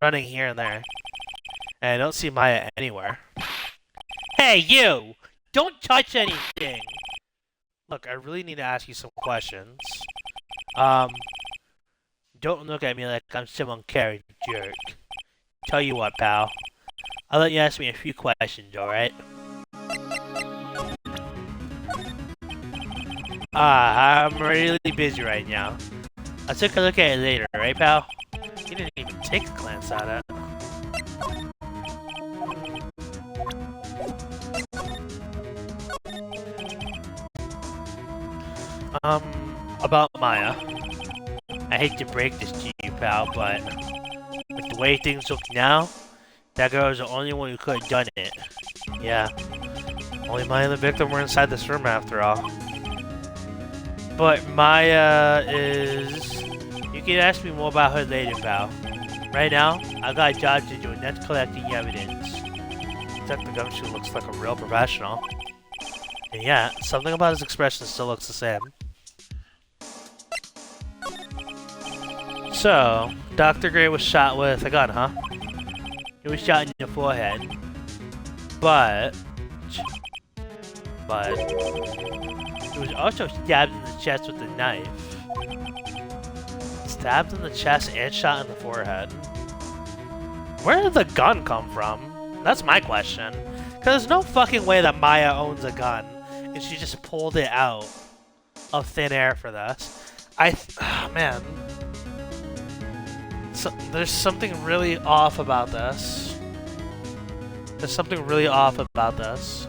and I don't see Maya anywhere. Hey, you! Don't touch anything. Look, I really need to ask you some questions. Don't look at me like I'm some uncaring jerk. Tell you what, pal. I'll let you ask me a few questions, alright? I'm really busy right now. I'll take a look at it later, right, pal? You didn't even take a glance at it. About Maya. I hate to break this to you, pal, but with the way things look now, that girl is the only one who could have done it. Yeah. Only Maya and the victim were inside this room after all. But Maya is... You can ask me more about her later, pal. Right now, I got a job to do, and that's collecting evidence. Detective Gumshoe looks like a real professional. And yeah, something about his expression still looks the same. So, Dr. Gray was shot with a gun, huh? He was shot in the forehead. But... he was also stabbed in the chest with a knife. Stabbed in the chest and shot in the forehead. Where did the gun come from? That's my question. Because there's no fucking way that Maya owns a gun. And she just pulled it out of thin air for this. Man. So, there's something really off about this. There's something really off about this.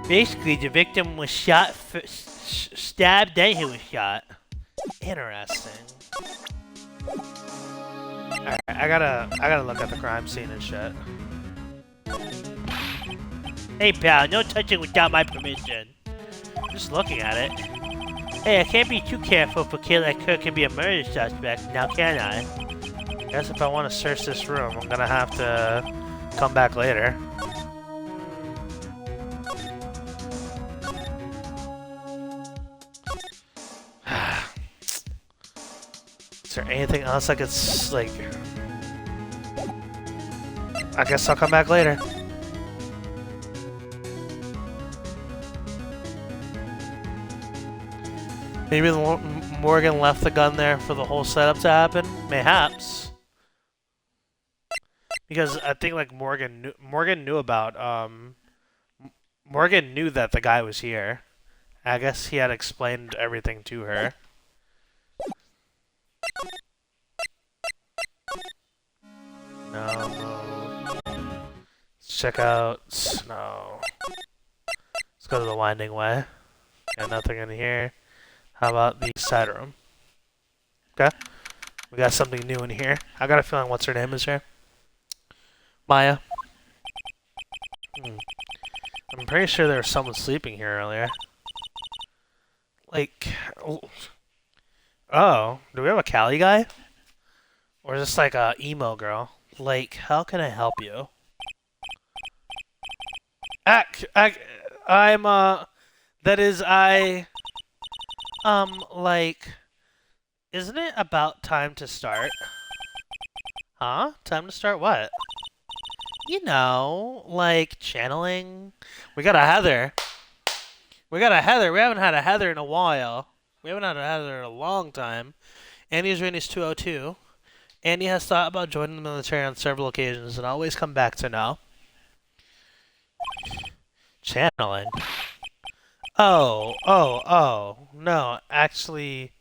Basically, the victim was shot, stabbed, then he was shot. Interesting. Alright, I gotta look at the crime scene and shit. Hey pal, no touching without my permission. I'm just looking at it. Hey, I can't be too careful for a kid like her can be a murder suspect, now can I? Guess if I want to search this room, I'm gonna have to come back later. Is there anything else I could, like... I guess I'll come back later. Maybe Morgan left the gun there for the whole setup to happen? Mayhaps. Because I think like Morgan knew about Morgan knew that the guy was here. I guess he had explained everything to her. No. Let's check out snow. Let's go to the winding way. Got nothing in here. How about the side room? Okay. We got something new in here. I got a feeling what's her name is here. Maya. I'm pretty sure there was someone sleeping here earlier. Like, oh, do we have a Cali guy? Or is this like a emo girl? Like, how can I help you? Like, isn't it about time to start? Huh? Time to start what? You know, like channeling. We got a Heather. We got a Heather. We haven't had a Heather in a while. We haven't had a Heather in a long time. Andy's Rainey's 202. Andy has thought about joining the military on several occasions and always come back to no. Channeling. Oh. No, actually,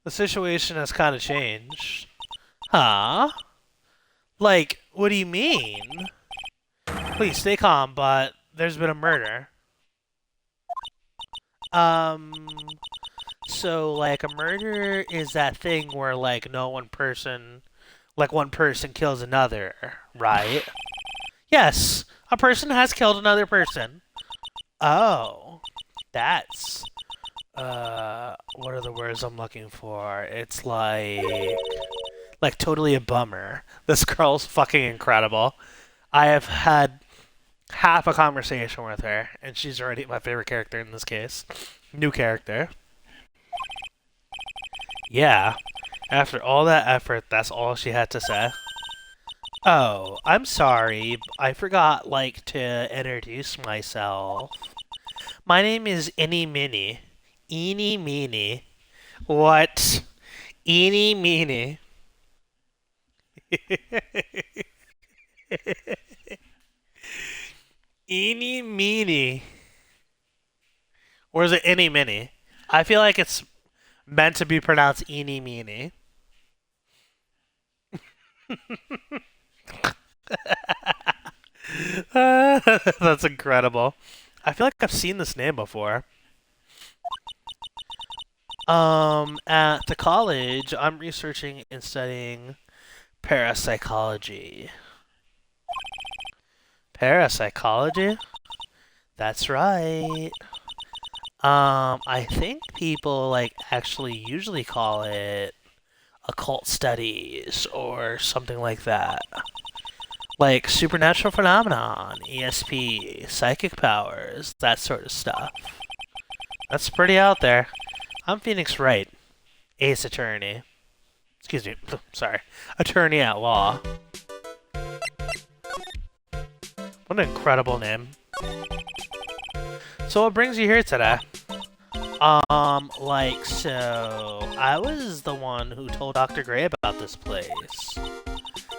the situation has kind of changed. Huh? Like, what do you mean? Please stay calm, but there's been a murder. So, like, a murder is that thing where, like, one person kills another, right? Yes, a person has killed another person. Oh, that's, what are the words I'm looking for? It's like totally a bummer. This girl's fucking incredible. I have had half a conversation with her, and she's already my favorite character in this case. New character. Yeah. After all that effort, that's all she had to say. Oh, I'm sorry. I forgot, like, to introduce myself. My name is Eeny Meeny. Eeny Meeny. What? Eeny Meeny. Eeny Meeny. Or is it Any Mini? I feel like it's meant to be pronounced Eeny Meeny. That's incredible. I feel like I've seen this name before. At the college, I'm researching and studying parapsychology. Parapsychology? That's right. I think people, like, actually usually call it occult studies or something like that. Like supernatural phenomenon, ESP, psychic powers, that sort of stuff. That's pretty out there. I'm Phoenix Wright, ace attorney. Excuse me, sorry. Attorney at law. What an incredible name. So what brings you here today? So I was the one who told Dr. Gray about this place.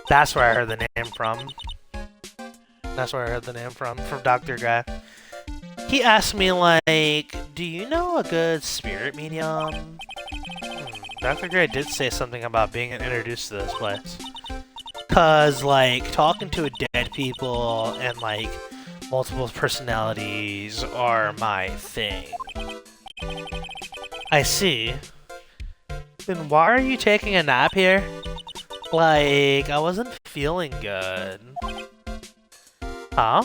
That's where I heard the name from. From Dr. Gray. He asked me, like, do you know a good spirit medium? Dr. Gray did say something about being introduced to this place. Cause, like, talking to dead people and, like, multiple personalities are my thing. I see. Then why are you taking a nap here? Like, I wasn't feeling good. Huh?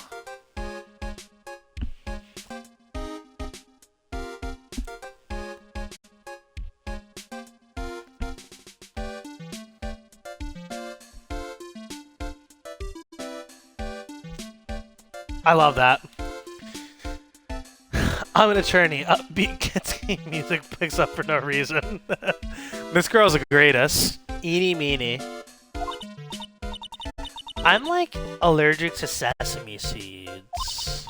I love that. I'm an attorney. Upbeat kids music picks up for no reason. This girl's the greatest. Eeny meeny. I'm like allergic to sesame seeds.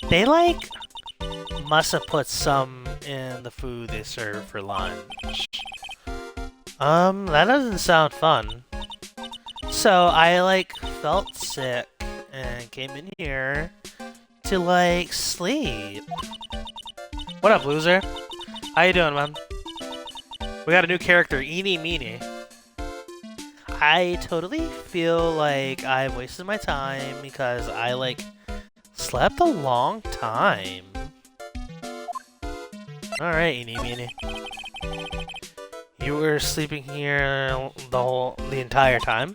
They like must have put some in the food they serve for lunch. That doesn't sound fun. So I like felt sick and came in here to, like, sleep. What up, loser? How you doing, man? We got a new character, Eeny Meeny. I totally feel like I wasted my time because I, like, slept a long time. Alright, Eeny Meeny. You were sleeping here the entire time?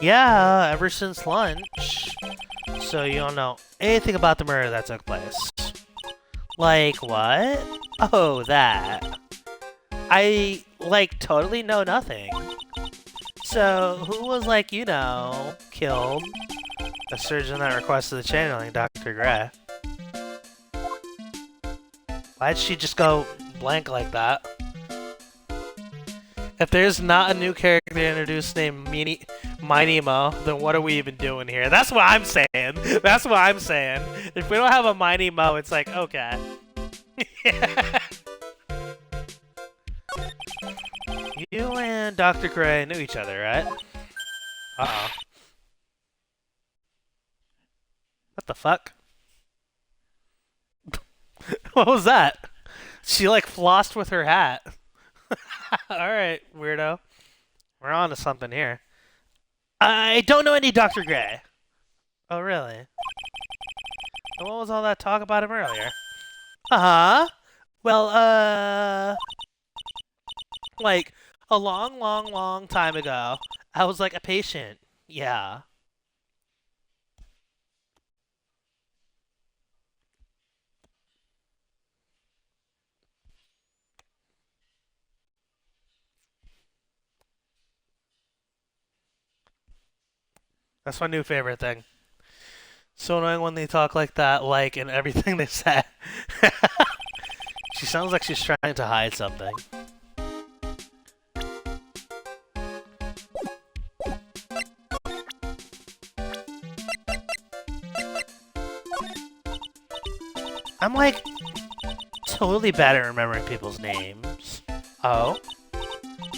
Yeah, ever since lunch. So you don't know anything about the murder that took place. Like what? Oh, that. I, like, totally know nothing. So, who was, like, you know, killed? The surgeon that requested the channeling, Dr. Gray. Why'd she just go blank like that? If there's not a new character introduced named Mighty Mo, then what are we even doing here? That's what I'm saying. That's what I'm saying. If we don't have a Mighty Mo, it's like, okay. You and Dr. Gray knew each other, right? Uh-oh. What the fuck? What was that? She, like, flossed with her hat. Alright, weirdo. We're on to something here. I don't know any Dr. Gray. Oh, really? And what was all that talk about him earlier? Uh-huh. Well, like, a long time ago, I was, like, a patient. Yeah. That's my new favorite thing. So annoying when they talk like that, like, in everything they say. She sounds like she's trying to hide something. I'm, like, totally bad at remembering people's names. Oh?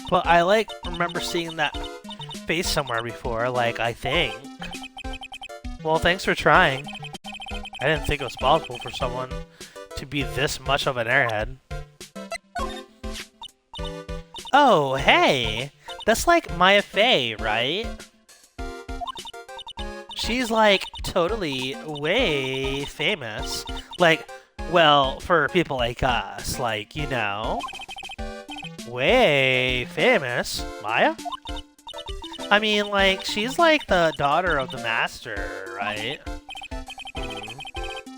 But I, like, remember seeing that face somewhere before, like, I think. Well, thanks for trying. I didn't think it was possible for someone to be this much of an airhead. Oh, hey! That's like Maya Fey, right? She's like totally way famous. Like, well, for people like us, like, you know. Way famous. Maya? I mean, like, she's like the daughter of the master, right?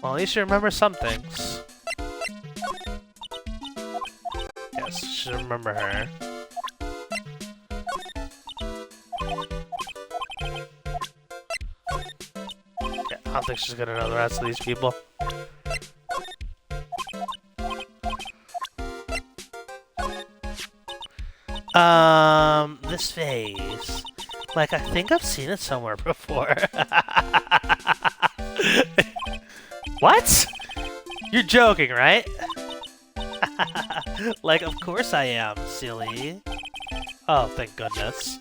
Well, at least you remember some things. Yes, you should remember her. Yeah, I don't think she's gonna know the rest of these people. This face. Like, I think I've seen it somewhere before. What? You're joking, right? Like, of course I am, silly. Oh, thank goodness.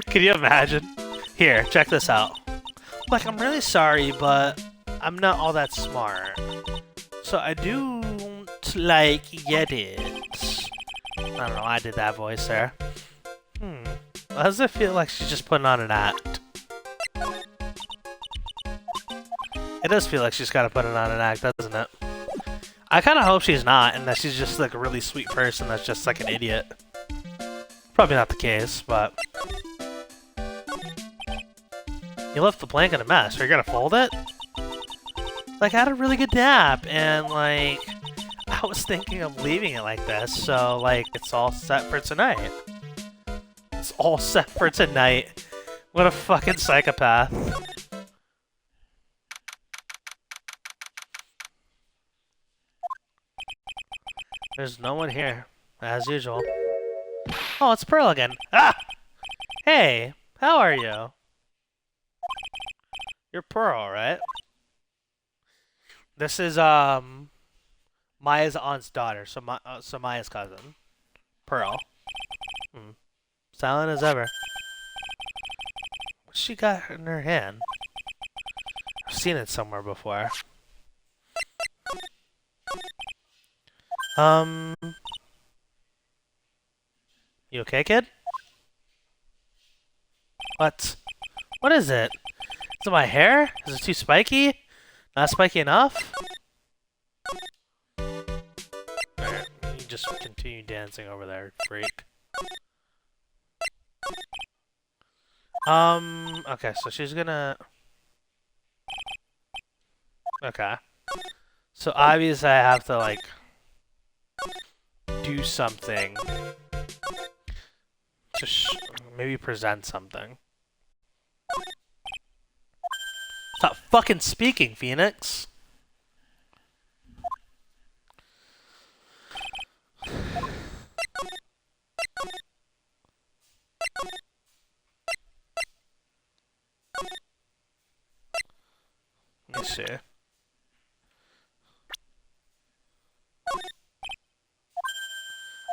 Can you imagine? Here, check this out. Like, I'm really sorry, but I'm not all that smart. So I don't, like, get it. I don't know, I did that voice there. Why does it feel like she's just putting on an act? It does feel like she's kind of putting on an act, doesn't it? I kind of hope she's not, and that she's just like a really sweet person that's just like an idiot. Probably not the case, but... You left the blanket a mess. Are you gonna fold it? Like, I had a really good nap, and like... I was thinking of leaving it like this, so like, it's all set for tonight. It's all set for tonight. What a fucking psychopath. There's no one here, as usual. Oh, it's Pearl again. Ah! Hey, how are you? You're Pearl, right? This is, Maya's aunt's daughter, so Maya's cousin. Pearl. Silent as ever. What's she got in her hand? I've seen it somewhere before. You okay, kid? What? What is it? Is it my hair? Is it too spiky? Not spiky enough? Alright, you just continue dancing over there, freak. Okay, so she's gonna... Okay. So obviously I have to, like, do something to maybe present something. Stop fucking speaking, Phoenix! Let me see.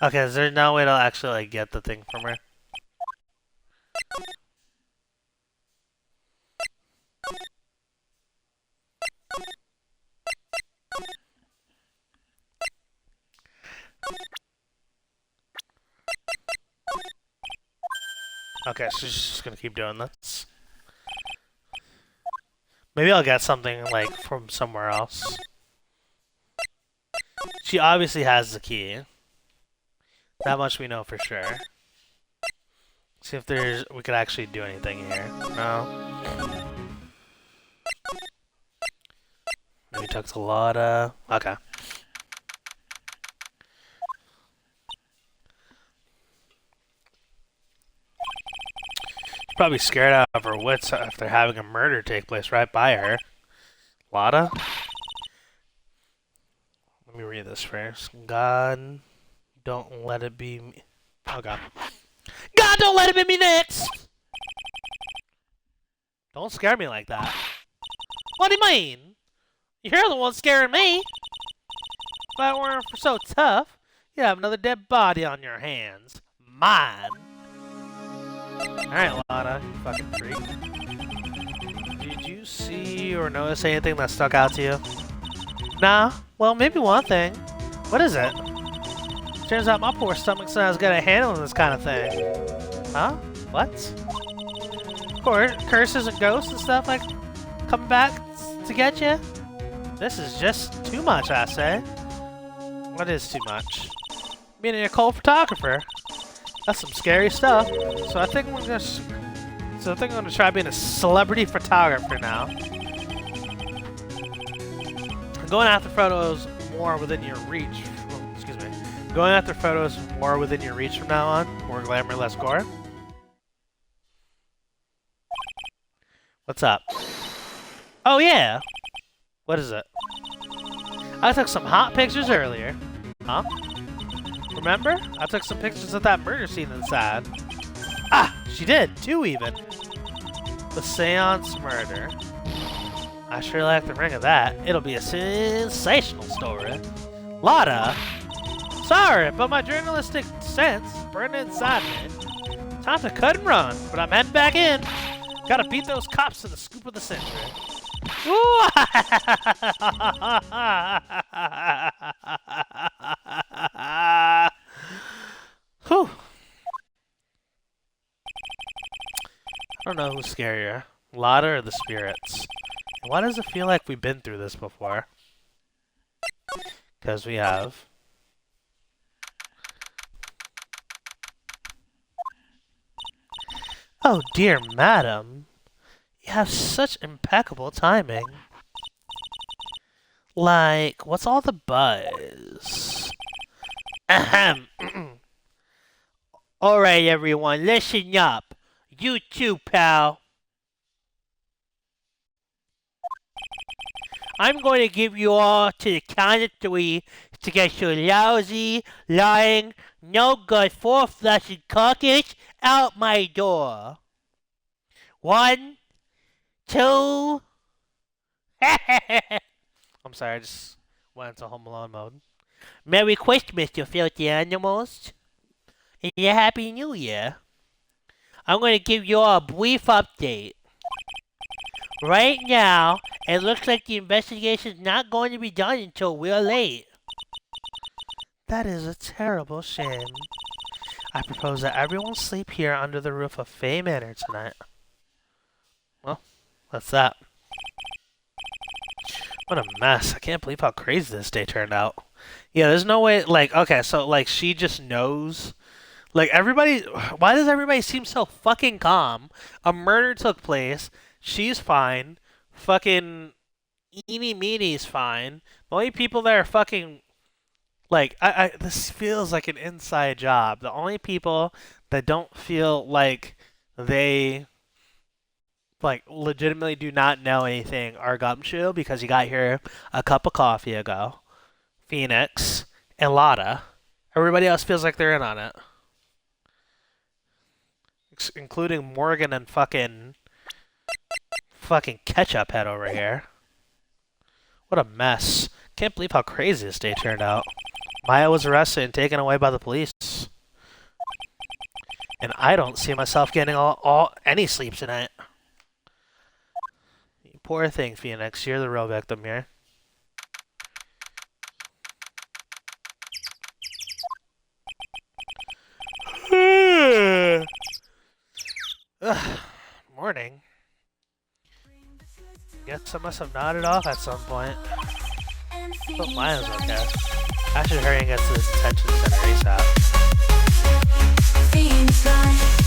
Okay, is there no way to actually, like, get the thing from her? Okay, so she's just gonna keep doing this. Maybe I'll get something, like, from somewhere else. She obviously has the key. That much we know for sure. See if we could actually do anything here. No. Maybe talk to Lotta. Okay. She's probably scared out of her wits after having a murder take place right by her. Lotta? Let me read this first. God, don't let it be me. Oh, God. God, don't let it be me next! Don't scare me like that. What do you mean? You're the one scaring me. If I weren't so tough, you'd have another dead body on your hands. Mine. Alright, Lotta, you fucking freak. Did you see or notice anything that stuck out to you? Nah, well, maybe one thing. What is it? Turns out my poor stomach's not as good at handling this kind of thing. Huh? What? Curses and ghosts and stuff like coming back to get you? This is just too much, I say. What is too much? Being an occult photographer. That's some scary stuff. So I think I'm gonna try being a celebrity photographer now. Going after photos more within your reach. Excuse me. Going after photos more within your reach from now on. More glamour, less gore. What's up? Oh yeah. What is it? I took some hot pictures earlier. Huh? Remember? I took some pictures of that murder scene inside. Ah! She did! 2 even! The Seance Murder. I sure like the ring of that. It'll be a sensational story. Lotta! Sorry, but my journalistic sense burned inside me. Time to cut and run, but I'm heading back in. Gotta beat those cops to the scoop of the century. Ooh! Whew. I don't know who's scarier, Lotta or the spirits. And why does it feel like we've been through this before? Because we have. Oh dear madam, you have such impeccable timing. Like, what's all the buzz? Ahem. Alright everyone, listen up. You too, pal. I'm going to give you all to the count of 3 to get your lousy, lying, no good, 4-flushing carcass out my door. 1, 2. I'm sorry, I just went into Home Alone mode. Merry Christmas, you filthy animals. And a Happy New Year. I'm going to give you all a brief update. Right now, it looks like the investigation's not going to be done until we're late. That is a terrible shame. I propose that everyone sleep here under the roof of Fay Manor tonight. Well, that's that. What a mess. I can't believe how crazy this day turned out. Yeah, there's no way, like, okay, so, like, she just knows. Like, everybody, why does everybody seem so fucking calm? A murder took place. She's fine. Fucking Eeny Meenie's fine. The only people that are fucking, like, this feels like an inside job. The only people that don't feel like they, like, legitimately do not know anything are Gumshoe, because he got here a cup of coffee ago. Phoenix and Lotta. Everybody else feels like they're in on it. Including Morgan and fucking Ketchup Head over here. What a mess. Can't believe how crazy this day turned out. Maya was arrested and taken away by the police. And I don't see myself getting any sleep tonight. You poor thing, Phoenix. You're the real victim here. Morning. Guess I must have nodded off at some point. But Maya's okay. I should hurry and get to the detention center ASAP. Phoenix Wright.